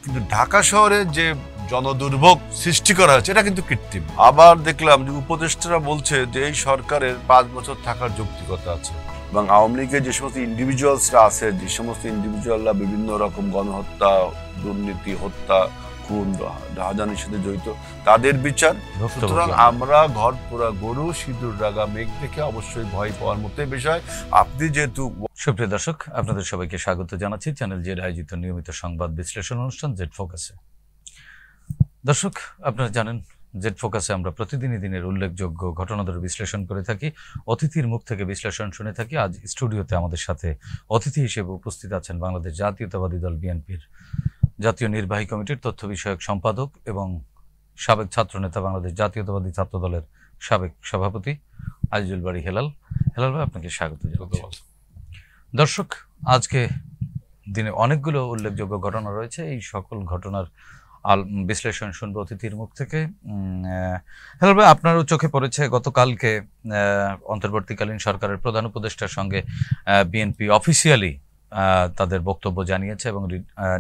কিন্তু ঢাকা শহরে যে জনদুর্ভোগ সৃষ্টি করা হয়েছে এটা কিন্তু কৃত্রিম। আবার দেখলাম যে উপদেষ্টারা বলছে যে এই সরকারের 5 বছর থাকার যৌক্তিকতা আছে, এবং আওয়ামী লীগের যে সমস্ত ইন্ডিভিজুয়ালসরা আছে, যে সমস্ত ইন্ডিভিজুয়ালরা বিভিন্ন রকম গণহত্যা, দুর্নীতি, হত্যা, খুন, রাহাজানির সাথে জড়িত, তাদের বিচার। সুতরাং আমরা ঘর পোড়া গরু সিঁদুর রাগা মেঘ দেখে অবশ্যই ভয় পাওয়ার মতো বিষয়। আপনি যেহেতু সুপ্রিয় দর্শক, আপনাদের সবাইকে স্বাগত জানাচ্ছি চ্যানেল জেড আয়োজিত নিয়মিত সংবাদ বিশ্লেষণ অনুষ্ঠান জেড ফোকাসে। দর্শক, আপনারা জানেন জেড ফোকাসে আমরা প্রতিদিনই দিনের উল্লেখযোগ্য ঘটনাদের বিশ্লেষণ করে থাকি, অতিথির মুখ থেকে বিশ্লেষণ শুনে থাকি। আজ স্টুডিওতে আমাদের সাথে অতিথি হিসেবে উপস্থিত আছেন বাংলাদেশ জাতীয়তাবাদী দল বিএনপির জাতীয় নির্বাহী কমিটির তথ্য বিষয়ক সম্পাদক এবং সাবেক ছাত্রনেতা, বাংলাদেশ জাতীয়তাবাদী ছাত্র দলের সাবেক সভাপতি আজিজুল বারী হেলাল। হেলাল ভাই, আপনাকে স্বাগত জানাচ্ছি। দর্শক, আজকে দিনে অনেকগুলো উল্লেখযোগ্য ঘটনা রয়েছে। এই সকল ঘটনার বিশ্লেষণ শুনবো অতিথির মুখ থেকে। হেলাল ভাই, আপনারও চোখে পড়েছে গতকালকে অন্তর্বর্তীকালীন সরকারের প্রধান উপদেষ্টার সঙ্গে বিএনপি অফিসিয়ালি তাদের বক্তব্য জানিয়েছে এবং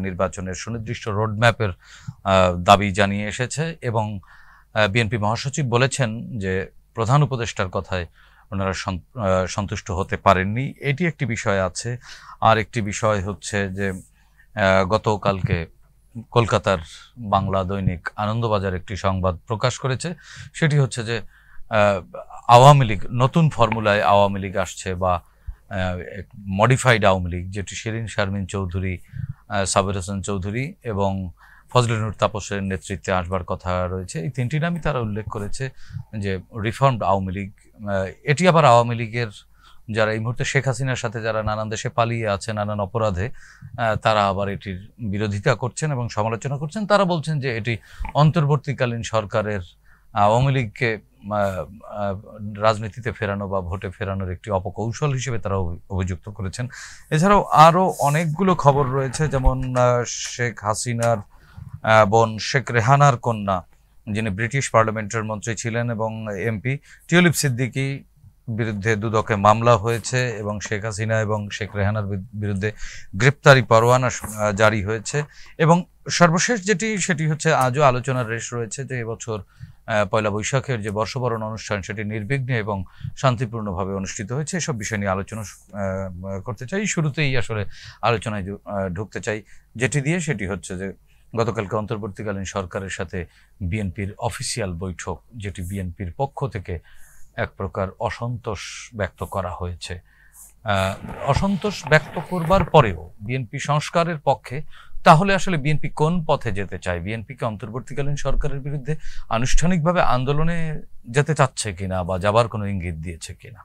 নির্বাচনের সুনির্দিষ্ট রোডম্যাপের দাবি জানিয়ে এসেছে। এবং বিএনপি মহাসচিব বলেছেন যে প্রধান উপদেষ্টার কথায় ওনারা সন্তুষ্ট হতে পারেননি। এটি একটি বিষয় আছে। আর একটি বিষয় হচ্ছে যে গতকালকে কলকাতার বাংলা দৈনিক আনন্দবাজার একটি সংবাদ প্রকাশ করেছে, সেটি হচ্ছে যে আওয়ামী লীগ নতুন ফর্মুলায় আওয়ামী লীগ আসছে, বা মডিফাইড আওয়ামী লীগ, যেটি শিরিন শারমিন চৌধুরী, সাবের হোসেন চৌধুরী এবং ফজলে নূর তাপসের নেতৃত্বে আসবার কথা রয়েছে। এই তিনটি নামই তারা উল্লেখ করেছে যে রিফর্মড আওয়ামী লীগ। এটি আবার আওয়ামী লীগের যারা এই মুহূর্তে শেখ হাসিনার সাথে যারা নানান দেশে পালিয়ে আছে নানান অপরাধে, তারা আবার এটির বিরোধিতা করছেন এবং সমালোচনা করছেন। তারা বলছেন যে এটি অন্তর্বর্তীকালীন সরকারের আওয়ামী লীগকে রাজনীতিতে ফেরানো বা ভোটে ফেরানোর একটি অপকৌশল হিসেবে তারা অভিযুক্ত করেছেন। এছাড়াও আরও অনেকগুলো খবর রয়েছে, যেমন শেখ হাসিনার বোন শেখ রেহানার কন্যা, যিনি ব্রিটিশ পার্লামেন্টের মন্ত্রী ছিলেন এবং এমপি, টিউলিপ সিদ্দিকী বিরুদ্ধে দুদকে মামলা হয়েছে এবং শেখ হাসিনা এবং শেখ রেহানার বিরুদ্ধে গ্রেপ্তারি পরোয়ানা জারি হয়েছে। এবং সর্বশেষ সেটি হচ্ছে আজও আলোচনার রেশ রয়েছে যে এবছর পয়লা বৈশাখের যে বর্ষবরণ অনুষ্ঠান সেটি নির্বিঘ্নে এবং শান্তিপূর্ণভাবে অনুষ্ঠিত হয়েছে। এসব বিষয় নিয়ে আলোচনা করতে চাই। শুরুতেই আসলে আলোচনায় ঢুকতে চাই যেটি দিয়ে, সেটি হচ্ছে যে গতকালকে অন্তর্বর্তীকালীন সরকারের সাথে বিএনপির অফিসিয়াল বৈঠক, যেটি বিএনপির পক্ষ থেকে এক প্রকার অসন্তোষ ব্যক্ত করা হয়েছে। অসন্তোষ ব্যক্ত করবার পরেও বিএনপি সংস্কারের পক্ষে। তাহলে আসলে বিএনপি কোন পথে যেতে চায়? বিএনপিকে অন্তর্বর্তীকালীন সরকারের বিরুদ্ধে আনুষ্ঠানিকভাবে আন্দোলনে যেতে চাচ্ছে কিনা বা যাবার কোনো ইঙ্গিত দিয়েছে কিনা?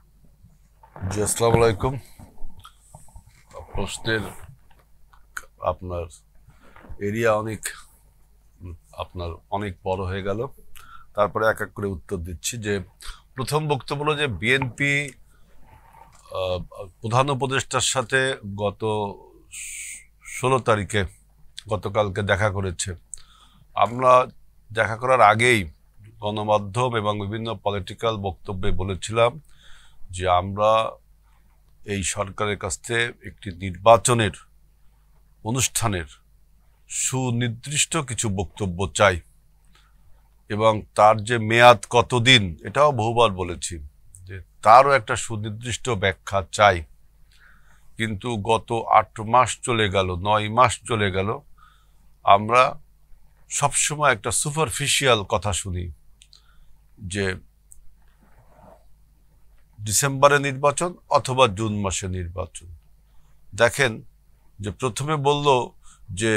জি, আসসালামু আলাইকুম। প্রশ্নের আপনার এরিয়া অনেক বড় হয়ে গেল, তারপরে এক এক করে উত্তর দিচ্ছি। যে প্রথম বক্তব্য হলো যে বিএনপি প্রধান উপদেষ্টার সাথে গত 16 তারিখে গতকালকে দেখা করেছে। আমরা দেখা করার আগেই গণমাধ্যম এবং বিভিন্ন পলিটিক্যাল বক্তব্যে বলেছিলাম যে আমরা এই সরকারের কাছ থেকে একটি নির্বাচনের অনুষ্ঠানের সুনির্দিষ্ট কিছু বক্তব্য চাই, এবং তার যে মেয়াদ কতদিন এটাও বহুবার বলেছি যে তারও একটা সুনির্দিষ্ট ব্যাখ্যা চাই। কিন্তু গত 8 মাস চলে গেল, 9 মাস চলে গেল, আমরা সবসময় একটা সুপারফিশিয়াল কথা শুনি যে ডিসেম্বরে নির্বাচন অথবা জুন মাসে নির্বাচন। দেখেন যে প্রথমে বলল যে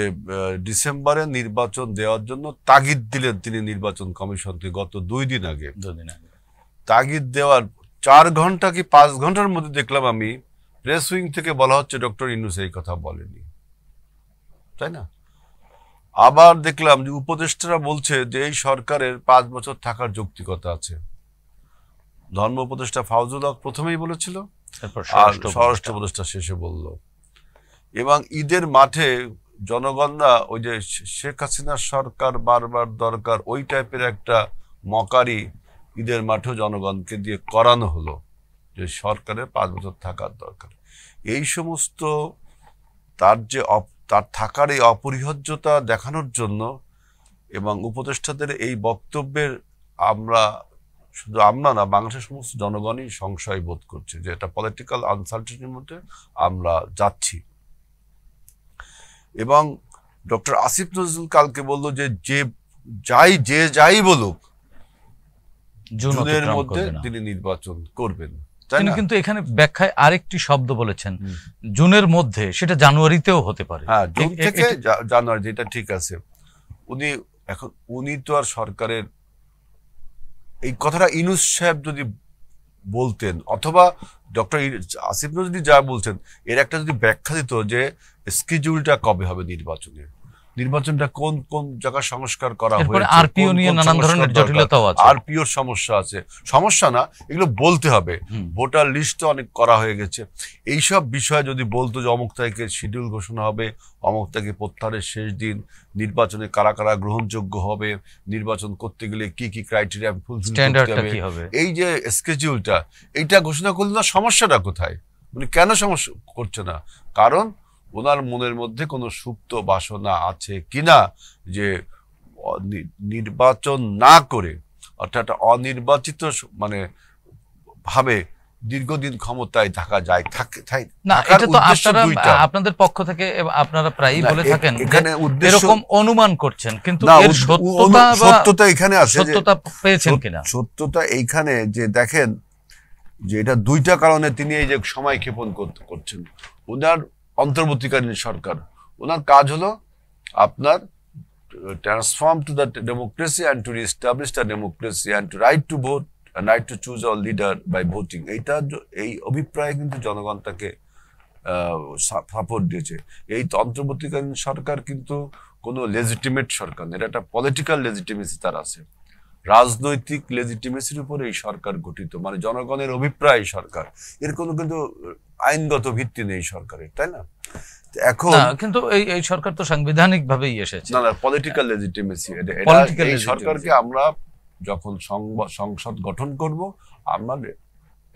ডিসেম্বরে নির্বাচন দেওয়ার জন্য তাগিদ দিলেন তিনি নির্বাচন কমিশনকে গত 2 দিন আগে। তাগিদ দেওয়ার 4 ঘন্টা কি 5 ঘন্টার মধ্যে দেখলাম আমি প্রেস উইং থেকে বলা হচ্ছে ডক্টর ইউনূস এই কথা বলেনি, তাই না? আবার দেখলাম যে উপদেষ্টারা বলছে যে এই সরকারের 5 বছর থাকার যৌক্তিকতা আছে। ধর্ম উপদেষ্টা ফাউজুল হক প্রথমেই বলেছিল, আর স্বরাষ্ট্র উপদেষ্টা শেষে বলল। এবং ঈদের মাঠে জনগণরা ওই যে শেখ হাসিনার সরকার বারবার দরকার, ওই টাইপের একটা মকারি ঈদের মাঠেও জনগণকে দিয়ে করানো হলো যে সরকারের 5 বছর থাকার দরকার। এই সমস্ত তার থাকার এই অপরিহার্যতা দেখানোর জন্য এবং উপদেষ্টাদের এই বক্তব্যের শুধু আমরা না, বাংলাদেশের সমস্ত জনগণই সংশয় বোধ করছে যে এটা পলিটিক্যাল আনসার্টেনিটির মধ্যে আমরা যাচ্ছি। এবং ডক্টর আসিফ নজরুল কালকে বলল যে যাই বলুক জুনের মধ্যে তিনি নির্বাচন করবেন। তিনি কিন্তু এখানে ব্যাখ্যায় আরেকটি শব্দ বলেছেন, জুনের মধ্যে, সেটা জানুয়ারিতেও হতে পারে। হ্যাঁ, জুন থেকে জানুয়ারি, এটা ঠিক আছে। উনি তো আর সরকারের এই কথাটা ইউনূস সাহেব যদি বলতেন, অথবা ডক্টর আসিফ নজরুল যা বলছেন এর একটা যদি ব্যাখ্যা দিত যে স্কেডিউলটা কবে হবে নির্বাচনের, নির্বাচনটা কোন কোন জায়গায় সংস্কার করা হয়েছে, আরপিও নিয়ে নানান ধরনের জটিলতাও আছে, আরপিওর সমস্যা আছে, সমস্যা না, এগুলো বলতে হবে। ভোটার লিস্ট অনেক করা হয়ে গেছে, এইসব বিষয়ে যদি বলতো যে অমুক তারিখে শিডিউল ঘোষণা হবে, অমুক তারিখে প্রত্যাহারের শেষ দিন, নির্বাচনে কারা কারা গ্রহণযোগ্য হবে, নির্বাচন করতে গেলে কি কি ক্রাইটেরিয়া ফুলফিল করতে হবে, এই যে স্কেডিউলটা, এইটা ঘোষণা করলে না সমস্যাটা কোথায়? উনি কেন সমস্যা করছে না? কারণ ওনার মনের মধ্যে কোনো সুপ্ত বাসনা আছে কিনা যে নির্বাচন না করে, অর্থাৎ অনির্বাচিত মানে ভাবে দীর্ঘদিন ক্ষমতায় থাকা যায়। না, এটা তো আপনাদের পক্ষ থেকে আপনারা প্রায়ই বলে থাকেন, এরকম অনুমান করছেন, কিন্তু এর সত্যতা এখানে আছে, সত্যতা পেয়েছেন কিনা? সত্যতা এইখানে যে দেখেন যে এটা দুইটা কারণে তিনি এই যে সময় ক্ষেপণ করছেন। ওনার অন্তর্বর্তীকালীন সরকার, ওনার কাজ হলো আপনার transform to the democracy and to reestablish the democracy and to right to vote and right to choose our leader by voting। এই অভিপ্রায়ে কিন্তু জনগণ তাকে সাপোর্ট দিয়েছে। এই অন্তর্বর্তীকালীন সরকার কিন্তু কোনো লেজিটিমেট সরকার না, এটা একটা পলিটিক্যাল লেজিটিমেসি তার আছে, রাজনৈতিক লেজিটিমেসির উপর এই সরকার গঠিত, মানে জনগণের অভিপ্রায় সরকার, এর কোনো কিন্তু আইনগত ভিত্তি নেই সরকারের, তাই না? এখন কিন্তু এই সরকার তো সাংবিধানিক ভাবেই এসেছে। না, পলিটিক্যাল লেজিটিমেসি, এই সরকারকে আমরা যখন সংসদ গঠন করব আমরা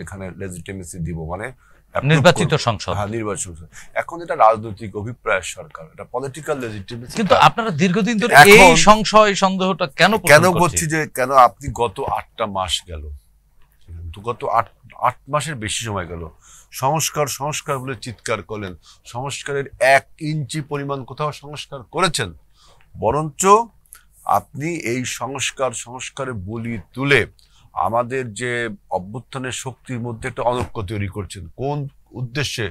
এখানে লেজিটিমেসি দিব, মানে নির্বাচিত সংসদ। হ্যাঁ, নির্বাচিত। এখন এটা রাজনৈতিক অভিপ্রায় সরকার, এটা পলিটিক্যাল লেজিটিমেসি। কিন্তু আপনারা দীর্ঘদিন ধরে এই সংশয় সন্দেহটা কেন করছি যে কেন আপনি গত 8টা মাস গেল, গত 8 মাসের বেশি সময় গেল, সংস্কার বলে চিৎকার করলেন, সংস্কারের 1 ইঞ্চি পরিমাণ কোথাও সংস্কার করেছেন? বরঞ্চ আপনি এই সংস্কারে বলি তুলে আমাদের যে অভ্যুত্থানের শক্তির মধ্যে একটা অনৈক্য তৈরি করছেন। কোন উদ্দেশ্যে,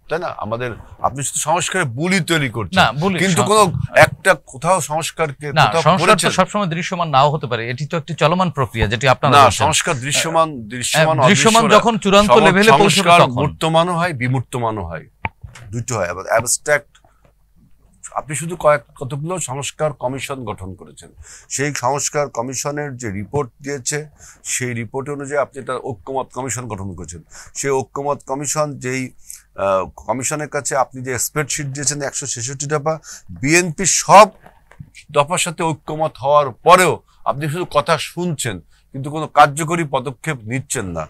তাই না? আপনি শুধু সংস্কারে বুলি তৈরি করছেন, কিন্তু কোনো একটা কোথাও সংস্কারকে সবসময় দৃশ্যমান নাও হতে পারে, এটি তো একটি চলমান প্রক্রিয়া, যেটি আপনারা না, সংস্কার দৃশ্যমান যখন চূড়ান্ত লেভেলে পৌঁছবে তখন মূর্তমানও হয়, বিমূর্তমানও হয়, দুটো হয়। আবার অ্যাবস্ট্রাক্ট, আপনি শুধু কতগুলো সংস্কার কমিশন গঠন করেছেন, সেই সংস্কার কমিশনের যে রিপোর্ট দিয়েছে সেই রিপোর্ট অনুযায়ী আপনি একটা ঐক্যমত কমিশন গঠন করেছেন। সেই ঐক্যমত কমিশন যেই কমিশনের কাছে আপনি যে স্প্রেডশিট দিয়েছেন 166 দফা, বিএনপি সব দফার সাথে ঐক্যমত হওয়ার পরেও আপনি শুধু কথা শুনছেন, কিন্তু কোনো কার্যকরী পদক্ষেপ নিচ্ছেন না।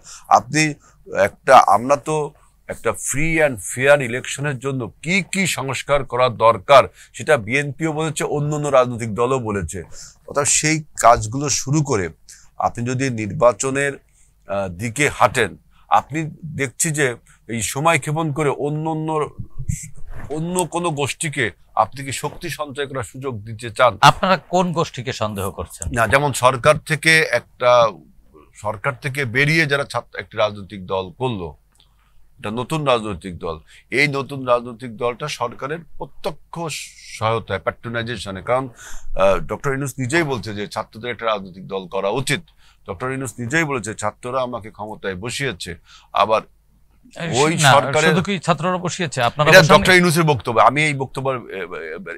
আমরা তো একটা ফ্রি অ্যান্ড ফেয়ার ইলেকশনের জন্য কি কি সংস্কার করা দরকার সেটা বিএনপিও বলেছে, অন্য রাজনৈতিক দলও বলেছে। অর্থাৎ সেই কাজগুলো শুরু করে আপনি যদি নির্বাচনের দিকে হাঁটেন, আপনি দেখছি যে এই সময় ক্ষেপণ করে অন্য কোনো গোষ্ঠীকে আপনি কি শক্তি সঞ্চয় করার সুযোগ দিতে চান? আপনারা কোন গোষ্ঠীকে সন্দেহ করছেন? না, যেমন সরকার থেকে বেরিয়ে যারা একটি রাজনৈতিক দল করলো, এটা নতুন রাজনৈতিক দল, এই নতুন রাজনৈতিক দলটা সরকারের প্রত্যক্ষ সহায়তায়, প্যাট্রোনাইজেশনে, কারণ ডক্টর ইউনূস নিজেই বলছে যে ছাত্রদের একটা রাজনৈতিক দল করা উচিত। ডক্টর ইউনূস নিজেই বলেছে ছাত্ররা আমাকে ক্ষমতায় বসিয়েছে। আবার ওই সরকারের ছাত্ররা বসিয়েছে, এটা ডক্টর ইউনূসের বক্তব্য, আমি এই বক্তব্য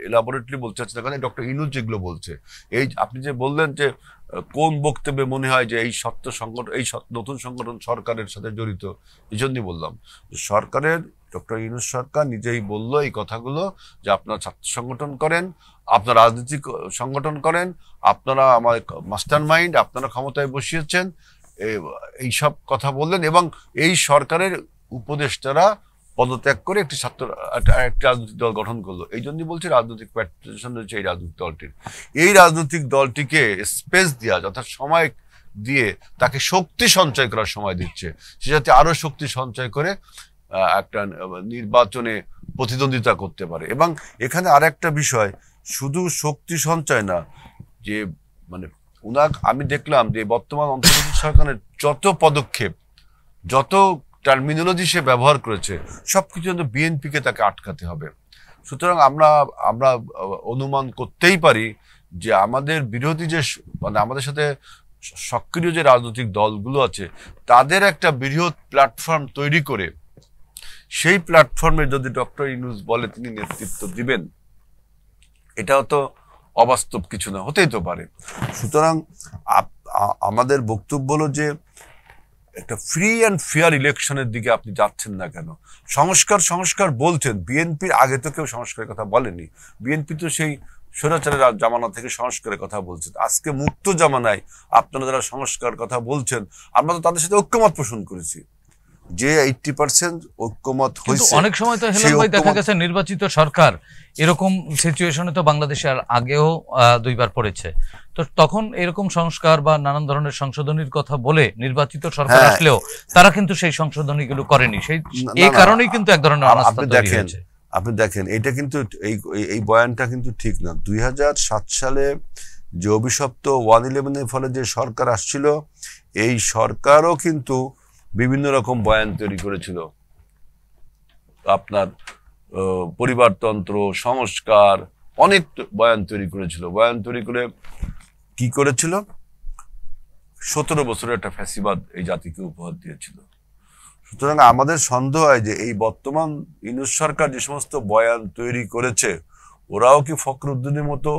এলাবোরেটলি বলতে চাচ্ছি না, কারণ ডক্টর ইউনূস যেগুলো বলছে, এই আপনি যে বললেন যে কোন বক্তব্যে মনে হয় যে এই নতুন সংগঠন সরকারের সাথে জড়িত, এই জন্যই বললাম সরকারের ডক্টর ইউনূস সরকার নিজেই বললো এই কথাগুলো যে আপনারা ছাত্র সংগঠন করেন, আপনারা রাজনৈতিক সংগঠন করেন, আপনারা আমার মাস্টার মাইন্ড, আপনারা ক্ষমতায় বসিয়েছেন, এইসব কথা বললেন। এবং এই সরকারের উপদেষ্টারা পদত্যাগ করে একটি একটি রাজনৈতিক দল গঠন করলো। এই জন্যই বলছি রাজনৈতিক প্যাট্রিয়টিজম রয়েছে এই রাজনৈতিক দলটির। এই রাজনৈতিক দলটিকে স্পেস দেওয়া, অর্থাৎ সময় দিয়ে তাকে শক্তি সঞ্চয় করার সময় দিচ্ছে, সে যাতে আরো শক্তি সঞ্চয় করে একটা নির্বাচনে প্রতিদ্বন্দ্বিতা করতে পারে। এবং এখানে আর একটা বিষয়, শুধু শক্তি সঞ্চয় না, যে মানে আমি দেখলাম যে বর্তমান অন্তর্বর্তী সরকারের যত পদক্ষেপ, যত টার্মিনোলজি সে ব্যবহার করেছে, সবকিছু কিন্তু বিএনপিকে তাকে আটকাতে হবে। সুতরাং আমরা অনুমান করতেই পারি যে আমাদের বিরোধী যে মানে আমাদের সাথে সক্রিয় যে রাজনৈতিক দলগুলো আছে, তাদের একটা বৃহৎ প্ল্যাটফর্ম তৈরি করে সেই প্ল্যাটফর্মে যদি ডক্টর ইউনূস বলে তিনি নেতৃত্ব দিবেন, এটাও তো অবাস্তব কিছু না, হতেই তো পারে। সুতরাং আমাদের বক্তব্য হলো যে একটা ফ্রি অ্যান্ড ফেয়ার ইলেকশনের দিকে আপনি যাচ্ছেন না কেন? সংস্কার বলছেন, বিএনপির আগে তো কেউ সংস্কারের কথা বলেনি। বিএনপি তো সেই স্বৈরাচারের জামানা থেকে সংস্কারের কথা বলছেন। আজকে মুক্ত জামানায় আপনারা যারা সংস্কার কথা বলছেন, আমরা তো তাদের সাথে ঐক্যমত পোষণ করেছি। যে 80% ঐক্যমত হয়েছে, অনেক সময় তো হেলাল ভাই দেখা গেছে নির্বাচিত সরকার এরকম সিচুয়েশনে তো বাংলাদেশে আর আগেও 2 বার পড়েছে, তো তখন এরকম সংস্কার বা নানান ধরনের সংশোধনীর কথা বলে নির্বাচিত সরকার আসলেও তারা কিন্তু সেই সংশোধনীগুলো করেনি। এই কারণেই কিন্তু এক ধরনের অনাস্থা তৈরি হয়েছে। আপনি দেখেন, এটা কিন্তু এই বয়ানটা কিন্তু ঠিক না। 2007 সালে যে অভিশপ্ত 111-এর ফলে যে সরকার আসছিল, এই সরকারও কিন্তু বিভিন্ন রকম বয়ান তৈরি করেছিল, আপনার পরিবারতন্ত্র, সংস্কার, অনেক বয়ান তৈরি করেছিল। বয়ান তৈরি করে কি করেছিল? 17 বছরের একটা ফ্যাসিবাদ এই জাতিকে উপহার দিয়েছিল। সুতরাং আমাদের সন্দেহ হয় যে এই বর্তমান ইউনূস সরকার যে সমস্ত বয়ান তৈরি করেছে, ওরাও কি ফখরুদ্দিনের মতো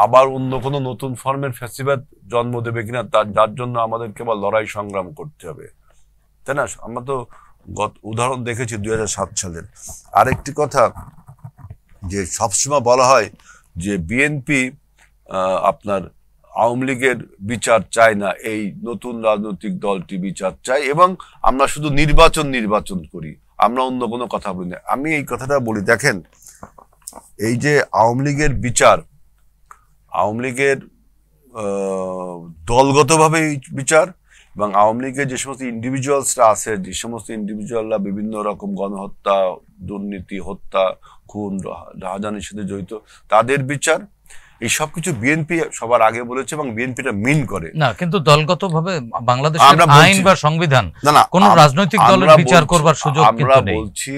আবার অন্য কোনো নতুন ফর্মের ফ্যাসিবাদ জন্ম দেবে কিনা, যার জন্য আমাদেরকে আবার লড়াই সংগ্রাম করতে হবে, তাই না? আমরা তো উদাহরণ দেখেছি 2007 সালের। আরেকটি কথা, যে সবসময় বলা হয় যে বিএনপি আপনার আওয়ামী লীগের বিচার চায় না, এই নতুন রাজনৈতিক দলটি বিচার চায়, এবং আমরা শুধু নির্বাচন করি, আমরা অন্য কোনো কথা বলি না। আমি এই কথাটা বলি, দেখেন, এই যে আওয়ামী লীগের বিচার, আওয়ামী লীগের দলগতভাবে বিচার, এবং আওয়ামী লীগের যে সমস্ত ইন্ডিভিজুয়ালসরা আছে, যে সমস্ত ইন্ডিভিজুয়ালরা বিভিন্ন রকম গণহত্যা, দুর্নীতি, হত্যা, খুন, রাহাজানির সাথে জড়িত, তাদের বিচার, এই সবকিছু বিএনপি সবার আগে বলেছে এবং বিএনপিটা মিন করে না। কিন্তু দলগতভাবে বাংলাদেশের আইন বা সংবিধান কোন রাজনৈতিক দলের বিচার করবার সুযোগ কিন্তু নেই। আমরা বলছি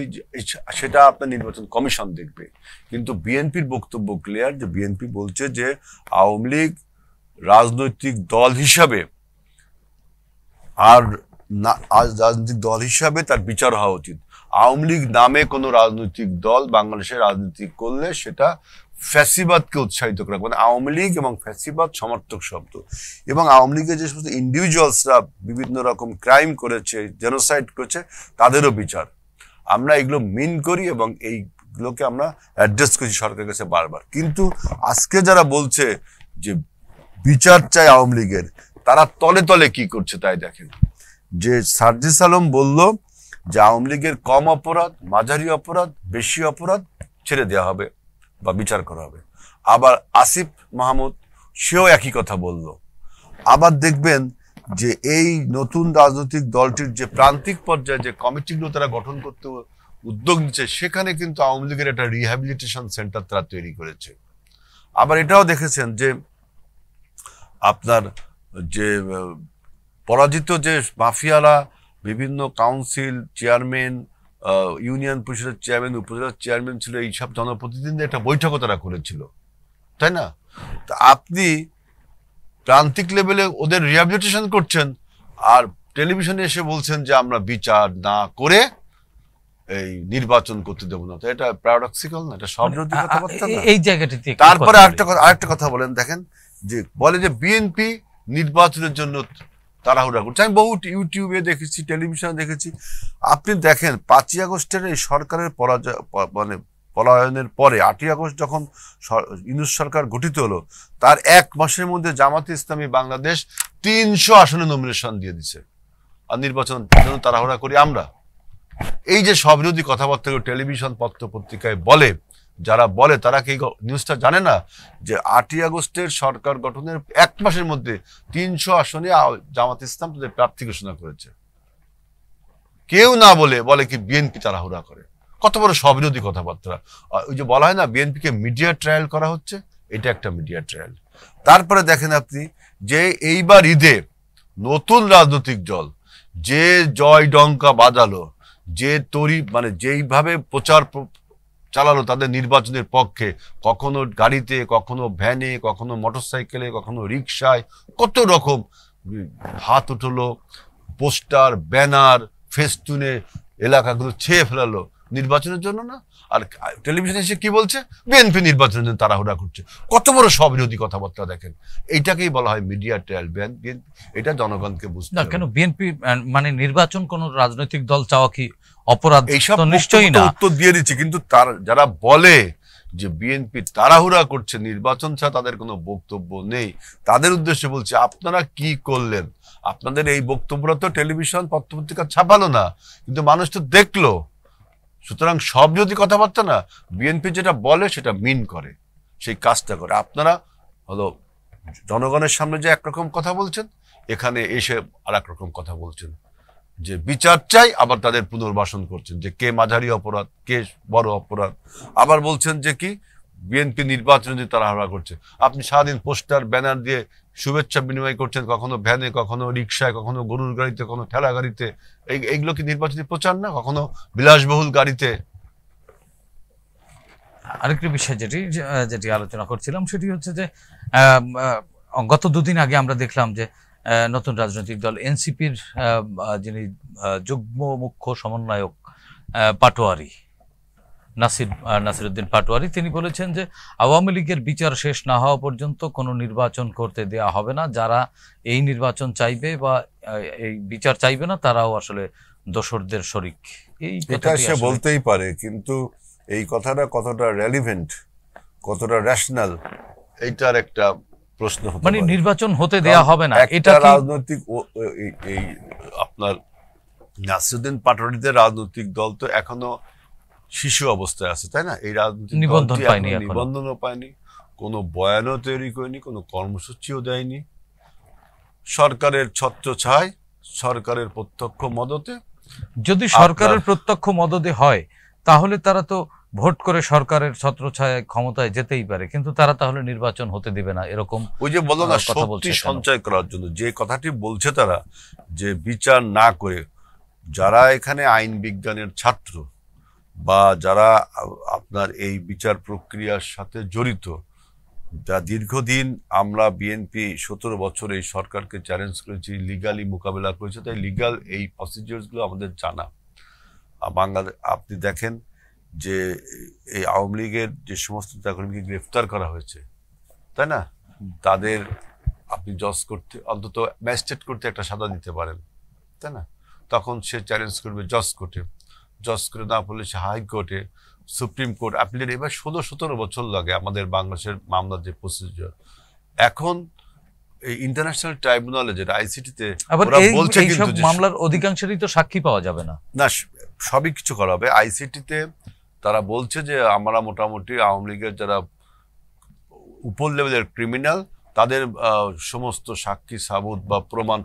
সেটা আপনার নির্বাচন কমিশন দেখবে, কিন্তু বিএনপির বক্তব্য ক্লিয়ার, যে বিএনপি বলছে যে আওয়ামী লীগ রাজনৈতিক দল হিসাবে রাজনৈতিক দল হিসাবে তার বিচার হওয়া উচিত। আওয়ামী লীগ নামে কোনো রাজনৈতিক দল বাংলাদেশে রাজনীতি করলে সেটা ফ্যাসিবাদকে উৎসাহিত করা, মানে আওয়ামী লীগ এবং ফ্যাসিবাদ সমর্থক শব্দ। এবং আওয়ামী লীগের যে সমস্ত ইন্ডিভিজুয়ালসরা বিভিন্ন রকম ক্রাইম করেছে, জেনোসাইড করেছে, তাদেরও বিচার। আমরা এগুলো মিন করি এবং এইগুলোকে আমরা অ্যাড্রেস করছি সরকারের কাছে বারবার। কিন্তু আজকে যারা বলছে যে বিচার চাই আওয়ামী লীগের, তারা তলে তলে কি করছে তাই দেখেন। যে সার্জিস আলম বলল যে আওয়ামী লীগের কম অপরাধ, মাঝারি অপরাধ, বেশি অপরাধ ছেড়ে দেওয়া হবে বা বিচার করা হবে। আবার আসিফ মাহমুদ সেও একই কথা বলল। আবার দেখবেন যে এই নতুন রাজনৈতিক দলটির যে প্রান্তিক পর্যায়ে যে কমিটিগুলো তারা গঠন করতে উদ্যোগ নিচ্ছে, সেখানে কিন্তু আওয়ামী লীগের একটা রিহ্যাবিলিটেশন সেন্টার তারা তৈরি করেছে। আবার এটাও দেখেছেন যে আপনার যে পরাজিত যে মাফিয়ারা বিভিন্ন কাউন্সিল চেয়ারম্যান, ইউনিয়ন পরিষদের চেয়ারম্যান, উপজেলার চেয়ারম্যান ছিল, এইসব জনপ্রতিনিধিদের একটা বৈঠকও তারা করেছিল, তাই না? তা আপনি প্রান্তিক লেভেলে ওদের রিহ্যাবিলিটেশন করছেন, আর টেলিভিশনে এসে বলছেন যে আমরা বিচার না করে এই নির্বাচন করতে দেবো না। তো এটা প্যারাডক্সিক্যাল না? এটা সবরোধী কথাবার্তা না? এই জায়গাটিতে তারপরে আরেকটা কথা বলেন, দেখেন যে বলে যে বিএনপি নির্বাচনের জন্য তাড়াহুড়া করছে। আমি বহু ইউটিউবে দেখেছি, টেলিভিশনে দেখেছি। আপনি দেখেন 5ই আগস্টের এই সরকারের পলায়নের পরে 8ই আগস্ট যখন ইউনূস সরকার গঠিত হলো, তার 1 মাসের মধ্যে জামাতে ইসলামী বাংলাদেশ 300 আসনে নমিনেশন দিয়ে দিছে। আর নির্বাচন জন্য তাড়াহুড়া করি আমরা, এই যে সবিরোধী কথাবার্তা টেলিভিশন পত্র পত্রিকায় বলে, যারা বলে তারা কি নিউজটা জানে না যে 8ই আগস্টের সরকার গঠনের 1 মাসের মধ্যে 300 আসনে জামাত ইসলাম তাদের প্রার্থী ঘোষণা করেছে। কেউ না বলে কি বিএনপি তাড়াহুড়া করে। কত বড় সবিরোধী কথাবার্তা। ওই যে বলা হয় না বিএনপিকে মিডিয়া ট্রায়াল করা হচ্ছে, এটা একটা মিডিয়া ট্রায়াল। তারপরে দেখেন আপনি যে এইবার ঈদে নতুন রাজনৈতিক দল যে জয় ডঙ্কা বাজালো, যে মানে যেইভাবে প্রচার চালালো তাদের নির্বাচনের পক্ষে, কখনো গাড়িতে, কখনো ভ্যানে, কখনো মোটরসাইকেলে, কখনো রিক্সায়, কত রকম হাত উঠলো, পোস্টার, ব্যানার, ফেস্টুনে এলাকাগুলো ছেয়ে ফেলালো নির্বাচনের জন্য না। আর টেলিভিশনে এসে কি বলছে, বিএনপি নির্বাচনের জন্য তাড়াহুড়া করছে। কত বড় সবিরোধী কথাবার্তা দেখেন। এইটাকেই বলা হয় মিডিয়া ট্রায়াল। এটা জনগণকে বুঝতে না কেন বিএনপি মানে নির্বাচন কোন রাজনৈতিক দল চাওয়া কি অপরাধ? এইসব নিশ্চয়ই না। উত্তর দিয়ে দিচ্ছে, কিন্তু যারা বলে যে বিএনপি তাড়াহুড়া করছে, নির্বাচন ছাড়া তাদের কোনো বক্তব্য নেই, তাদের উদ্দেশ্যে বলছে আপনারা কি করলেন? আপনাদের এই বক্তব্যটা তো টেলিভিশন পত্রপত্রিকা ছাপালো না, কিন্তু মানুষ তো দেখলো। সুতরাং সব যদি কথাবার্তা না, বিএনপি যেটা বলে সেটা মিন করে, সেই কাজটা করে। আপনারা হলো জনগণের সামনে যে একরকম কথা বলছেন, এখানে এসে আর একরকম কথা বলছেন, যে বিচার চাই, আবার তাদের পুনর্বাসন করছেন যে কে মাঝারি অপরাধ, কে বড় অপরাধ। আবার বলছেন যে কি বিএনপি নির্বাচন যে তাড়াহুড়া করছে। আপনি সারাদিন পোস্টার, ব্যানার দিয়ে শুভেচ্ছা বিনিময় করছেন, কখনো ভ্যানে, কখনো রিক্সায়, কখনো গরুর গাড়িতে, কখনো ঠেলা গাড়িতে। এইগুলো কি নির্বাচনী প্রচার না? কখনো বিলাসবহুল গাড়িতে। আরেকটি বিষয় যেটি আলোচনা করছিলাম সেটি হচ্ছে যে গত 2 দিন আগে আমরা দেখলাম যে নতুন রাজনৈতিক দল এনসিপির যিনি যুগ্ম মুখ্য সমন্বয়ক পাটোয়ারি নাসিরউদ্দিন পাটোয়ারি, তিনি বলেছেন যে আওয়ামী লীগের বিচার শেষ না হওয়া পর্যন্ত কোনো নির্বাচন করতে দেয়া হবে না। যারা এই নির্বাচন চাইবে বা এই বিচার চাইবে না তারাও আসলে দোসরদের শরিক। এটা সে বলতেই পারে, কিন্তু এই কথাটা কতটা রেলিভেন্ট, কতটা রেশনাল, এইটার একটা প্রশ্ন হতে পারে। মানে নির্বাচন হতে দেয়া হবে না, এটা রাজনৈতিক এই আপনার নাসিরউদ্দিন পাটোয়ারিদের রাজনৈতিক দল তো এখনো শিশু অবস্থায় আছে, তাই না? এই রাজনৈতিক নিবন্ধনও পায়নি, কোনো বয়ানও তৈরি করেনি, কোনো কর্মসূচিও দেয়নি। সরকারের ছত্রছায়ায়, সরকারের প্রত্যক্ষ মদতে। যদি সরকারের প্রত্যক্ষ মদদে হয় তাহলে তারা তো ভোট করে সরকারের ছত্রছায়ায় ক্ষমতায় যেতেই পারে, কিন্তু তারা তাহলে নির্বাচন হতে দিবে না, এরকম ওই যে বললো না শক্তি সঞ্চয় করার জন্য যে কথাটি বলছে তারা, যে বিচার না করে যারা এখানে আইন বিজ্ঞানের ছাত্র বা যারা আপনার এই বিচার প্রক্রিয়ার সাথে জড়িত, যা দীর্ঘদিন আমরা বিএনপি 17 বছর এই সরকারকে চ্যালেঞ্জ করেছি, লিগালি মোকাবেলা করেছে, তাই লিগাল এই প্রসিডিওরগুলো আমাদের জানা। বাংলাদেশ আপনি দেখেন যে এই আওয়ামী লীগের যে সমস্ত নেতাকর্মীকে গ্রেফতার করা হয়েছে, তাই না, তাদের আপনি জজ করতে, অন্তত ম্যাজিস্ট্রেট করতে একটা সাজা দিতে পারেন, তাই না? তখন সে চ্যালেঞ্জ করবে জজ কোর্টে, জজ করে না পড়লে সে হাইকোর্টে, সুপ্রিম কোর্ট, অ্যাপিলেট। এবার 16-17 বছর লাগে আমাদের বাংলাদেশের মামলার যে প্রসিডিওর। এখন এই ইন্টারন্যাশনাল ট্রাইব্যুনালে যেটা আইসিটিতে ওরা বলছে, কিন্তু মামলার অধিকাংশেরই তো সাক্ষী পাওয়া যাবে না, না সবই কিছু করা হবে। আইসিটিতে তারা বলছে যে আমরা মোটামুটি আওয়ামী লীগের যারা উপর লেভেলের ক্রিমিনাল তাদের সমস্ত সাক্ষী সাবুত বা প্রমাণ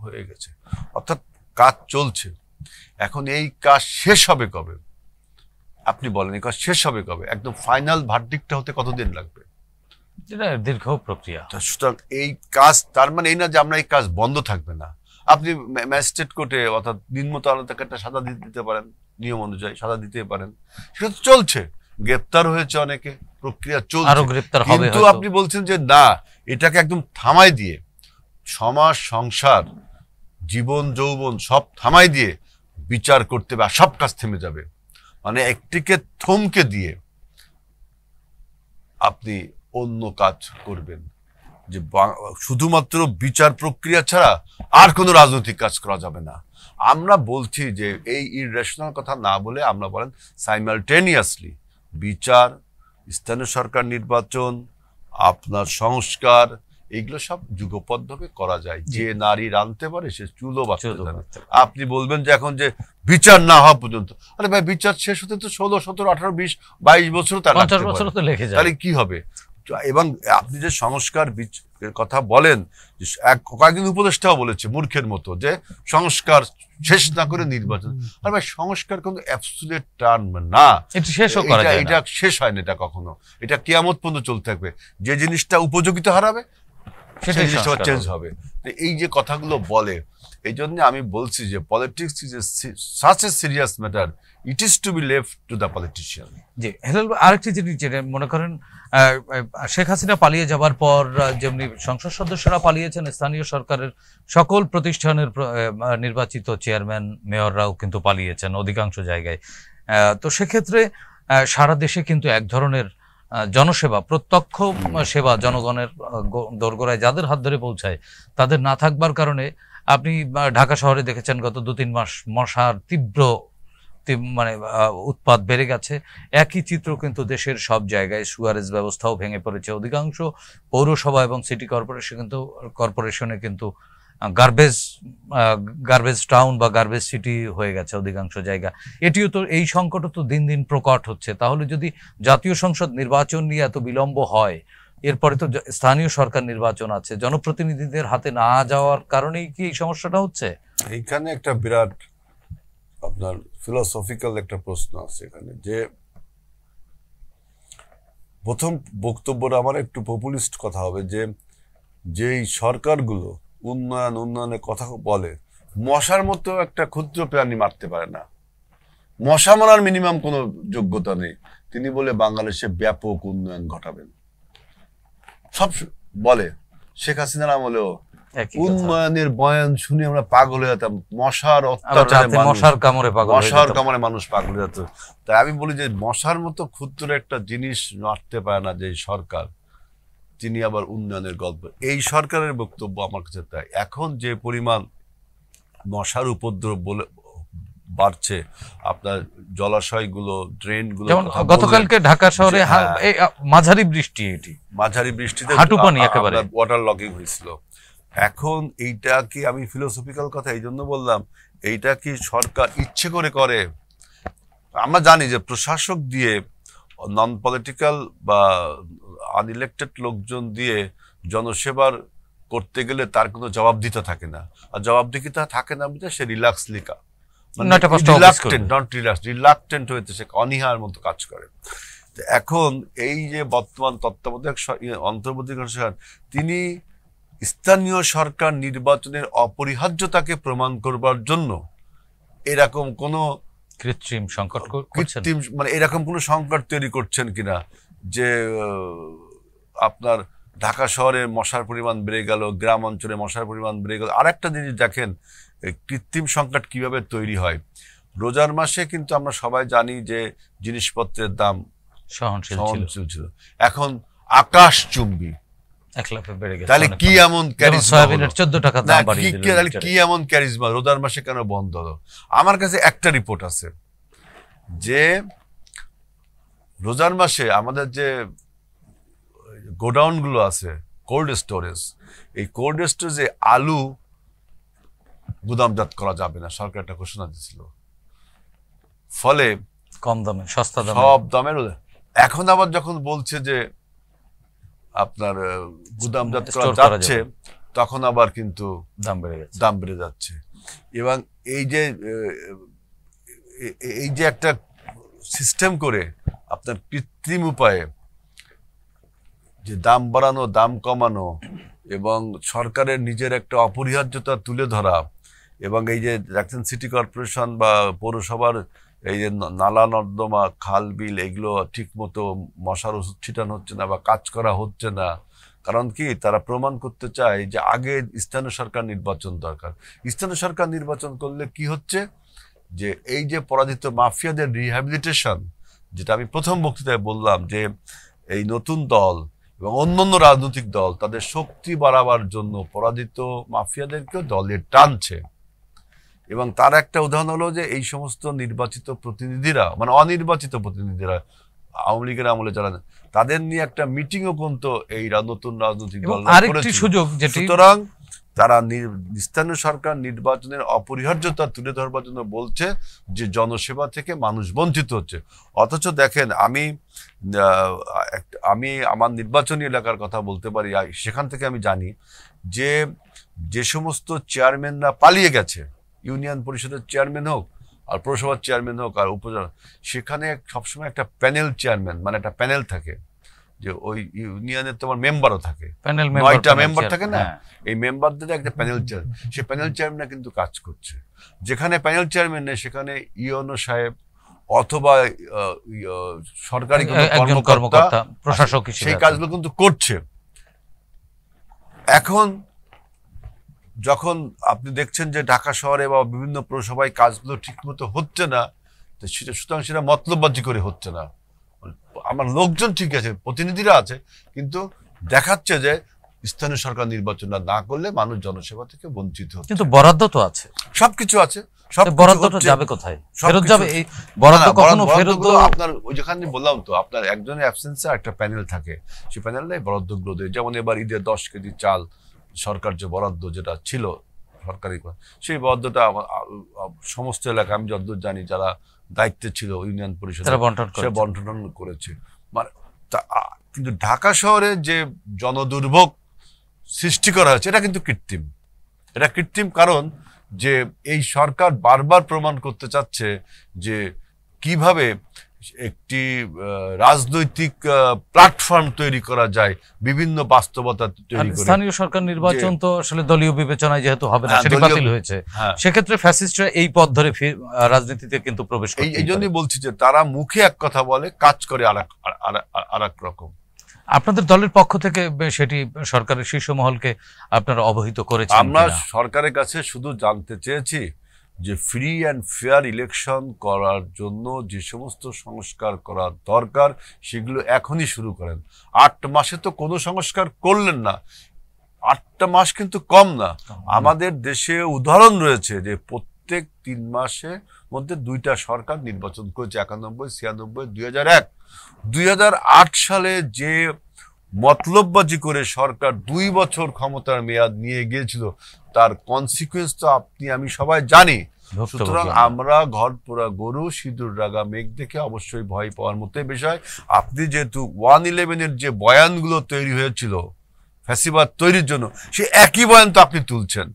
হয়ে গেছে, অর্থাৎ কাজ চলছে। এখন এই কাজ শেষ হবে কবে? আপনি বলেন, এই কাজ শেষ হবে কবে? একদম ফাইনাল ভার্ডিক্টটা হতে কতদিন লাগবে? দীর্ঘ প্রক্রিয়া। সুতরাং এই কাজ, তার মানে এই না যে আমরা এই কাজ বন্ধ থাকবে না। আপনি ম্যাজিস্ট্রেট কোর্টে অর্থাৎ নিম্নত আদালতে একটা সাজা দিতে পারেন, নিয়ম অনুযায়ী সাজা দিতে পারেন, সেটা তো চলছে। গ্রেপ্তার হয়েছে অনেকে, প্রক্রিয়া চলছে, আরো গ্রেপ্তার হবে। কিন্তু আপনি বলছেন যে না, এটাকে একদম থামাই দিয়ে, সমাজ, সংসার, জীবন, যৌবন সব থামাই দিয়ে বিচার করতে হবে, সব কাজ থেমে যাবে। মানে একটিকে থমকে দিয়ে আপনি অন্য কাজ করবেন, যে শুধুমাত্র বিচার প্রক্রিয়া ছাড়া আর কোনো রাজনৈতিক কাজ করা যাবে না। আমরা বলছি যে এই ইররেশনাল কথা না বলে আমরা বলেন সাইমালটেনিয়াসলি বিচার, স্থানীয় সরকার নির্বাচন, আপনার সংস্কার, এইগুলো সব যুগপৎভাবে করা যায়। যে নারী রাঁধতে পারে সে চুলো বাঁচতে জানে। আপনি বলবেন যে এখন যে বিচার না হওয়া পর্যন্ত, আরে ভাই বিচার শেষ হতে তো 16, 17, 18, 20, 22 বছর তার লাগতে পারে, তাহলে কি হবে? এবং আপনি যে সংস্কার কথা বলেন, কয়েকদিন উপদেষ্টাও বলেছে মূর্খের মতো যে সংস্কার শেষ না করে নির্বাচন। আর ভাই সংস্কার কিন্তু অ্যাবসলিউট টার্ম না, এটা শেষ হয় না, এটা কখনো, এটা কিয়ামত পর্যন্ত চলতে থাকবে। যে জিনিসটা উপযোগিতা হারাবে সেই জিনিসটা চেঞ্জ হবে। এই যে কথাগুলো বলে, এই জন্য আমি বলছি যে politics is such a serious matter, it is to be left to the politician. জি হেলাল, আরেকটি জিনিস যেটা মনে করেন শেখ হাসিনা পালিয়ে যাবার পর যেমনি সংসদ সদস্যরা পালিয়েছেন, স্থানীয় সরকারের সকল প্রতিষ্ঠানের নির্বাচিত চেয়ারম্যান মেয়ররাও কিন্তু পালিয়েছেন অধিকাংশ জায়গায়। তো সেক্ষেত্রে সারা দেশে কিন্তু এক ধরনের জনসেবা, প্রত্যক্ষ সেবা জনগণের দোরগোড়ায় যাদের হাত ধরে পৌঁছায় তাদের না থাকবার কারণে আপনি ঢাকা শহরে দেখেছেন গত 2-3 মাস মশার তীব্র মানে উৎপাত বেড়ে গেছে। একই চিত্র কিন্তু দেশের সব জায়গায়, সুয়ারেজ ব্যবস্থাও ভেঙে পড়েছে। অধিকাংশ পৌরসভা এবং সিটি কর্পোরেশনে কিন্তু গার্বেজ টাউন বা গার্বেজ সিটি হয়ে গেছে অধিকাংশ জায়গা। এটিও তো, এই সংকটও তো দিন দিন প্রকট হচ্ছে। তাহলে যদি জাতীয় সংসদ নির্বাচন নিয়ে এত বিলম্ব হয়, এরপরে তো স্থানীয় সরকার নির্বাচন আছে, জনপ্রতিনিধিদের হাতে না যাওয়ার কারণেই কি এই সমস্যাটা হচ্ছে? এইখানে একটা বিরাট আপনার ফিলোসফিক্যাল একটা প্রশ্ন আছে এখানে, যে প্রথম বক্তব্যটা আমার একটু পপুলিস্ট কথা হবে, যে যেই সরকারগুলো উন্নয়নের কথা বলে, মশার মতো একটা ক্ষুদ্র প্রাণী মারতে পারে না, মশা মারার মিনিমাম কোনো যোগ্যতা নেই, তিনি বলে বাংলাদেশে ব্যাপক উন্নয়ন ঘটাবেন। সব বলে, শেখ হাসিনার আমলেও উন্নয়নের বয়ান শুনে আমরা পাগল হয়ে যেতাম, মশার অত্যাচারে মশার কামড়ে মানুষ পাগল হয়ে যেত। তাই আমি বলি যে মশার মতো ক্ষুদ্র একটা জিনিস মারতে পারে না যে সরকার, তিনি আবার উন্নয়নের গল্প। এই সরকারের বক্তব্য আমার কাছে তাই। এখন যে পরিমাণ মশার উপদ্রব বলে বাড়ছে, আপনার জলাশয়গুলো, ড্রেনগুলো, গতকালকে ঢাকা শহরে মাঝারি বৃষ্টিতে হাঁটু পানি একেবারে ওয়াটার লগিং হয়েছিল। এখন এইটা কি, আমি ফিলোসফিক্যাল কথা এই জন্য বললাম, এইটা কি সরকার ইচ্ছে করে? আমরা জানি যে প্রশাসক দিয়ে, নন পলিটিক্যাল বা আনইলেক্টেড লোকজন দিয়ে জনসেবার করতে গেলে তার কোনো জবাবদিহিতা থাকে না। আর জবাবদিহিতা থাকে না বলতে সে রিলাক্টেন্ট হইতে, সে অনীহার মতো কাজ করে। এখন এই যে বর্তমান তত্ত্বাবধায়ক অন্তর্বর্তীকালীন সরকার, তিনি স্থানীয় সরকার নির্বাচনের অপরিহার্যতাকে প্রমাণ করবার জন্য এরকম কোনো কৃত্রিম মানে এরকম কোনো সংকট তৈরি করছেন কিনা, যে আপনার ঢাকা শহরে মশার পরিমাণ বেড়ে গেল, গ্রাম অঞ্চলে মশার পরিমাণ বেড়ে গেল। আর একটা জিনিস দেখেন, কৃত্রিম সংকট কিভাবে তৈরি হয়। রোজার মাসে কিন্তু আমরা সবাই জানি যে জিনিসপত্রের দাম সহনশীল ছিল, এখন আকাশচুম্বী, তাহলে কি এমন ক্যারিজমা রোজার মাসে কেন বন্ধ হলো? আমার কাছে একটা রিপোর্ট আছে যে রোজার মাসে আমাদের যে গোডাউন গুলো আছে, কোল্ড স্টোরেজ, এই কোল্ড স্টোরেজে আলু গুদামজাত করা যাবে না, সরকার একটা ঘোষণা দিয়েছিল। ফলে কম দামে, সস্তা দামে, সব দামের। এখন আবার যখন বলছে যে আপনার গুদামজাত করা যাচ্ছে, তখন আবার কিন্তু দাম বেড়ে যাচ্ছে। এবং এই যে একটা সিস্টেম করে আপনার কৃত্রিম উপায়ে যে দাম বাড়ানো, দাম কমানো, এবং সরকারের নিজের একটা অপরিহার্যতা তুলে ধরা, এবং এই যে দেখছেন সিটি কর্পোরেশন বা পৌরসভার এই যে নালা নর্দমা, খাল বিল, এগুলো ঠিক মতো মশার ওষুধ ছিটানো হচ্ছে না বা কাজ করা হচ্ছে না। কারণ কি, তারা প্রমাণ করতে চায় যে আগে স্থানীয় সরকার নির্বাচন দরকার। স্থানীয় সরকার নির্বাচন করলে কি হচ্ছে, যে এই যে পরাজিত মাফিয়াদের রিহ্যাবিলিটেশন, যেটা আমি প্রথম বক্তৃতায় বললাম, যে এই নতুন দল এবং অন্যান্য রাজনৈতিক দল তাদের শক্তি বাড়াবার জন্য পরাজিত মাফিয়াদেরকেও দলে টানছে। এবং তার একটা উদাহরণ হলো যে এই সমস্ত নির্বাচিত প্রতিনিধিরা, মানে অনির্বাচিত প্রতিনিধিরা, আওয়ামী লীগের আমলে যারা তাদের নিয়ে একটা মিটিংও কিন্তু এই নতুন রাজনৈতিক দল আরেকটি সুযোগ যেটি, সুতরাং তারা স্থানীয় সরকার নির্বাচনের অপরিহার্যতা তুলে ধরবার জন্য বলছে যে জনসেবা থেকে মানুষ বঞ্চিত হচ্ছে। অথচ দেখেন আমি আমার নির্বাচনী এলাকার কথা বলতে পারি, সেখান থেকে আমি জানি যে যে সমস্ত চেয়ারম্যানরা পালিয়ে গেছে, ইউনিয়ন পরিষদের চেয়ারম্যান হোক আর পৌরসভার চেয়ারম্যান হোক আর উপজেলা, সেখানে সবসময় একটা প্যানেল চেয়ারম্যান, মানে একটা প্যানেল থাকে, যে ওই ইউনিয়নের তোমার মেম্বারও থাকে, 9টা মেম্বার থাকে না, এই মেম্বারদের একটা প্যানেল চেয়ারম্যান, সেই প্যানেল চেয়ারম্যান কিন্তু কাজ করছে। যেখানে প্যানেল চেয়ারম্যান নেই সেখানে ইওনো সাহেব অথবা সরকারি কর্মকর্তা, প্রশাসক সেই কাজগুলো কিন্তু করছে। এখন যখন আপনি দেখছেন যে ঢাকা শহরে বা বিভিন্ন পৌরসভায় কাজগুলো ঠিকমতো হচ্ছে না, তো সুতরাং সেটা মতলববাজি করে হচ্ছে না। আমার লোকজন ঠিক আছে, প্রতিনিধিরা আছে, কিন্তু দেখাচ্ছে যে স্থানীয় সরকার নির্বাচন না করলে মানুষ জনসেবা থেকে বঞ্চিত হচ্ছে। কিন্তু বরাদ্দ তো আছে, সবকিছু আছে, বরাদ্দটা যাবে কোথায়? ফেরত যাবে? এই বরাদ্দ কখনো ফেরত আপনার ওই যেখানে বললাম তো, আপনার একজনের অ্যাবসেন্সে একটা প্যানেল থাকে, সেই প্যানেলে বরাদ্দগুলো দেয়। যেমন এবার ঈদের 10 কেজি চাল সরকার যে বরাদ্দ যেটা ছিল সরকারি, সেই বরাদ্দটা সমস্ত এলাকা আমি যতদূর জানি যারা দায়িত্বে ছিল ইউনিয়ন পরিষদ সে বন্টন করেছে। মানে কিন্তু ঢাকা শহরে যে জনদুর্ভোগ সৃষ্টি করা হয়েছে এটা কিন্তু কৃত্রিম। এটা কৃত্রিম কারণ যে এই সরকার বারবার প্রমাণ করতে চাচ্ছে যে কিভাবে একটি রাজনৈতিক প্ল্যাটফর্ম তৈরি করা যায় বিভিন্ন বাস্তবতা তৈরি করে। স্থানীয় সরকার নির্বাচন তো আসলে দলীয় বিবেচনায় যেহেতু হবে না, সেটা বাতিল হয়েছে, সেক্ষেত্রে ফ্যাসিস্টরা এই পথ ধরে রাজনীতিতে কিন্তু প্রবেশ করে। এই জন্যই বলছি যে তারা মুখে এক কথা বলে, কাজ করে আরেক রকম। আপনাদের দলের পক্ষ থেকে সেটি সরকারের শীর্ষ মহলকে আপনারা অবহিত করেছেন? আমরা সরকারের কাছে শুধু জানতে চেয়েছি যে ফ্রি অ্যান্ড ফেয়ার ইলেকশন করার জন্য যে সমস্ত সংস্কার করা দরকার সেগুলো এখনই শুরু করেন। 8 মাসে তো কোনো সংস্কার করলেন না, 8টা মাস কিন্তু কম না। আমাদের দেশে উদাহরণ রয়েছে যে প্রত্যেক 3 মাসের মধ্যে 2টা সরকার নির্বাচন করেছে, 91, 96, 2001। 2008 সালে যে মতলববাজি করে সরকার 2 বছর ক্ষমতার মেয়াদ নিয়ে গিয়েছিল, তার কনসিকুয়েন্স তো আপনি আমি সবাই জানি। সুতরাং আমরা ঘর পোড়া গরু সিঁদুর রাগা মেঘ দেখে অবশ্যই ভয় পাওয়ার মতোই বিষয়। আপনি যেহেতু 111-এর যে বয়ানগুলো তৈরি হয়েছিল ফ্যাসিবাদ তৈরির জন্য, সে একই বয়ান তো আপনি তুলছেন।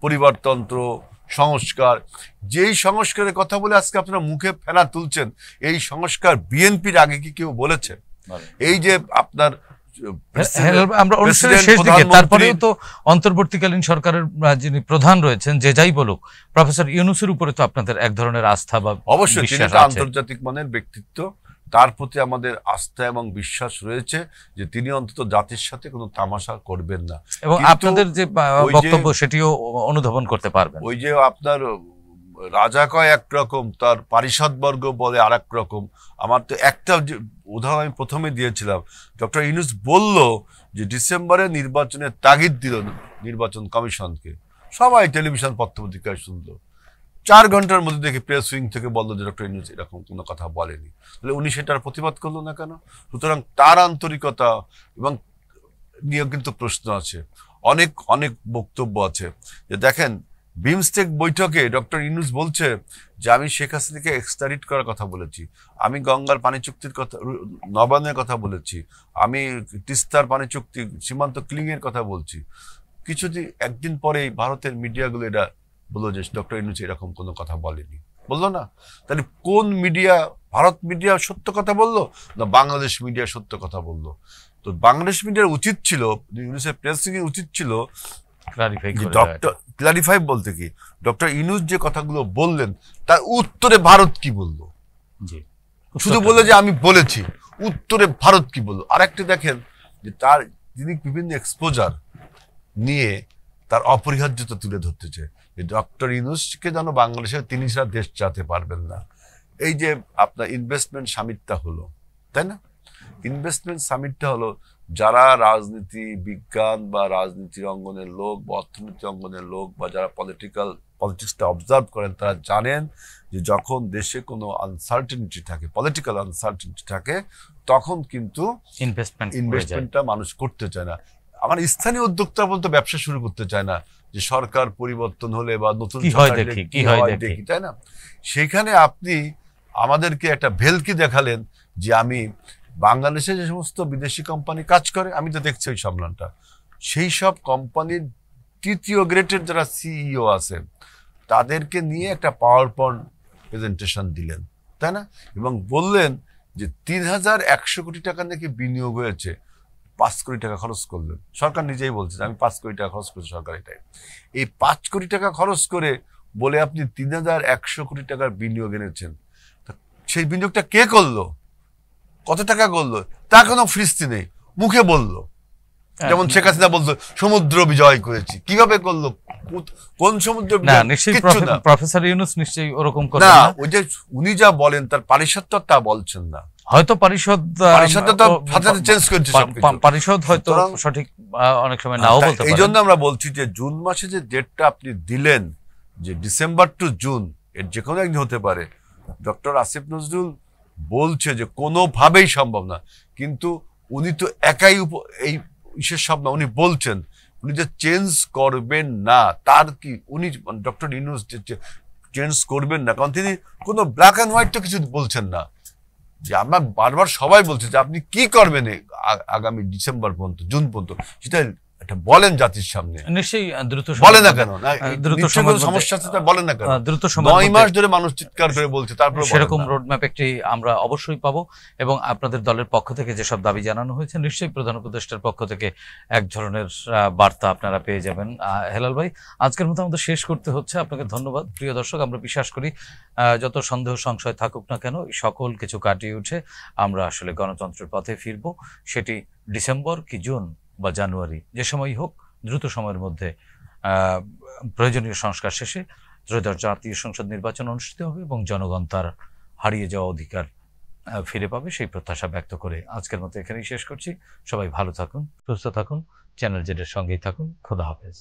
পরিবারতন্ত্র, সংস্কার, যেই সংস্কারের কথা বলে আজকে আপনারা মুখে ফেনা তুলছেন, এই সংস্কার বিএনপির আগে কি কেউ বলেছে? এই যে আপনার আমরা অনুষ্ঠানের শেষ দিকে, তারপরেও তো অন্তর্বর্তীকালীন সরকারের যিনি প্রধান রয়েছেন যে যাই বলুক, প্রফেসর ইউনূসের উপরে তো আপনাদের এক ধরনের আস্থা বা অবশ্যই, তিনি আন্তর্জাতিক মানের ব্যক্তিত্ব, তার প্রতি আমাদের আস্থা এবং বিশ্বাস রয়েছে যে তিনি অন্তত জাতির সাথে কোনো তামাশা করবেন না, এবং আপনাদের যে বক্তব্য সেটিও অনুধাবন করতে পারবেন। ওই যে আপনার রাজা কয় একরকম, তার পারিষদবর্গ বলে আরেক রকম। আমার তো একটা উদাহরণ আমি প্রথমে দিয়েছিলাম, ডক্টর ইউনূস বলল যে ডিসেম্বরে নির্বাচনের তাগিদ দিল নির্বাচন কমিশনকে, সবাই টেলিভিশন পত্রপত্রিকায় শুনলো। 4 ঘন্টার মধ্যে দেখে প্রেস উইং থেকে বললো যে ডক্টর ইউনূস এরকম কোনো কথা বলেনি। তাহলে উনি সেটার প্রতিবাদ করলো না কেন? সুতরাং তার আন্তরিকতা এবং নিয়ে কিন্তু প্রশ্ন আছে, অনেক অনেক বক্তব্য আছে। যে দেখেন, বিমস্টেক বৈঠকে ডক্টর ইউনূস বলছে যে আমি শেখ হাসিনাকে এক্সট্রাডিট করার কথা বলেছি, আমি গঙ্গার পানি চুক্তির কথা, নবায়নের কথা বলেছি, আমি তিস্তার পানি চুক্তি, সীমান্ত ক্লিং এর কথা বলছি। কিছুদিন একদিন পরেই ভারতের মিডিয়াগুলো এটা বললো যে ডক্টর ইউনূস এরকম কোনো কথা বলেনি, বললো না। তাহলে কোন মিডিয়া, ভারত মিডিয়া সত্য কথা বললো না বাংলাদেশ মিডিয়া সত্য কথা বললো? তো বাংলাদেশ মিডিয়ার উচিত ছিল, ইউনূসের প্রেসিং এর উচিত ছিল ক্লারিফাই বলতে কি ডক্টর ইউনূস যে কথাগুলো বললেন তার উত্তরে ভারত কি বললো। শুধু বললো যে আমি বলেছি, উত্তরে ভারত কি বললো। আর একটা দেখেন যে তার তিনি বিভিন্ন এক্সপোজার নিয়ে তার অপরিহার্যতা তুলে ধরতেছে যে ডক্টর ইউনূসকে যেন বাংলাদেশের তিনি ছাড়া দেশ চালাতে পারবেন না। এই যে আপনার ইনভেস্টমেন্ট সামিটটা হলো, তাই না? ইনভেস্টমেন্ট সামিটটা হলো যারা রাজনীতি বিজ্ঞান বা রাজনীতির অঙ্গনের লোক বা অর্থনীতি অঙ্গনের লোক বা যারা পলিটিক্যাল পলিটিক্সটা অবজার্ভ করেন তারা জানেন যে যখন দেশে কোনো আনসার্টেনিটি থাকে, পলিটিক্যাল আনসার্টেনিটি থাকে, তখন কিন্তু ইনভেস্টমেন্টটা মানুষ করতে চায় না। আমার স্থানীয় উদ্যোক্তা বলতে ব্যবসা শুরু করতে চায় না, যে সরকার পরিবর্তন হলে বা নতুন কি হয় দেখি, তাই না? সেখানে আপনি আমাদেরকে একটা ভেলকি দেখালেন যে আমি বাংলাদেশে যে সমস্ত বিদেশি কোম্পানি কাজ করে, আমি তো দেখছি ওই সম্মানটা, সেই সব কোম্পানির তৃতীয় গ্রেডের যারা সিইও আছেন তাদেরকে নিয়ে একটা পাওয়ার পয়েন্ট প্রেজেন্টেশন দিলেন, তাই না? এবং বললেন যে ৩,১০০ কোটি টাকা নাকি বিনিয়োগ হয়েছে, ৫ কোটি টাকা খরচ করলেন। সরকার নিজেই বলছে আমি 5 কোটি টাকা খরচ করছি, সরকার এটাই। এই 5 কোটি টাকা খরচ করে বলে আপনি ৩,১০০ কোটি টাকার বিনিয়োগ এনেছেন। সেই বিনিয়োগটা কে করলো, কত টাকা করলো, তা কোনো ফিরিস্তি নেই, মুখে বললো। যেমন শেখ হাসিনা বলতো সমুদ্র বিজয় করেছি, কিভাবে করলো, কোন সমুদ্র বিজয়? প্রফেসর ইউনূস নিশ্চয়ই ওরকম করে না, ওই যে উনি যা বলেন তার পারিষদ তা বলছেন না। হয়তো পরিষদ চেঞ্জ করছে, পরিষদ হয়তো সঠিক অনেক সময় নাও বলতে পারে। এই জন্য আমরা বলছি যে জুন মাসে যে ডেটটা আপনি দিলেন, যে ডিসেম্বর টু জুন, এর যে কোনো একদিন হতে পারে। ডক্টর আসিফ নজরুল বলছে যে কোনোভাবেই সম্ভব না, কিন্তু উনি তো একাই এই ইসের সব না, উনি বলছেন উনি যে চেঞ্জ করবেন না, তার কি উনি ডক্টর ইউনূস চেঞ্জ করবেন না, কারণ তিনি কোনো ব্ল্যাক অ্যান্ড হোয়াইট তো কিছু বলছেন না। যে আমরা বারবার সবাই বলছে যে আপনি কি করবেন আগামী ডিসেম্বর পর্যন্ত, জুন পর্যন্ত, সেটা এটা বলেন জাতির সামনে। নিশ্চয়ই দ্রুত বলে না কেন, সমস্যা আছে বলেন না কেন? দ্রুত 9 মাস ধরে মানুষ চিৎকার করে বলছে, তারপর সেরকম রোডম্যাপ একটি আমরা অবশ্যই পাবো। এবং আপনাদের দলের পক্ষ থেকে যেসব দাবি জানানো হয়েছে, নিশ্চয়ই প্রধান উপদেষ্টার পক্ষ থেকে এক ধরনের বার্তা আপনারা পেয়ে যাবেন। হেলাল ভাই, আজকের মতো আমাদের শেষ করতে হচ্ছে। আপনাকে ধন্যবাদ। প্রিয় দর্শক, আমরা বিশ্বাস করি যত সন্দেহ সংশয় থাকুক না কেন, সকল কিছু কাটিয়ে উঠে আমরা আসলে গণতন্ত্রের পথে ফিরবো। সেটি ডিসেম্বর কি জুন বা জানুয়ারি, যে সময়ই হোক, দ্রুত সময়ের মধ্যে প্রয়োজনীয় সংস্কার শেষে ত্রয়োদশ জাতীয় সংসদ নির্বাচন অনুষ্ঠিত হবে এবং জনগণ তার হারিয়ে যাওয়া অধিকার ফিরে পাবে, সেই প্রত্যাশা ব্যক্ত করে আজকের মতো এখানেই শেষ করছি। সবাই ভালো থাকুন, সুস্থ থাকুন, চ্যানেল জেডের সঙ্গেই থাকুন। খোদা হাফেজ।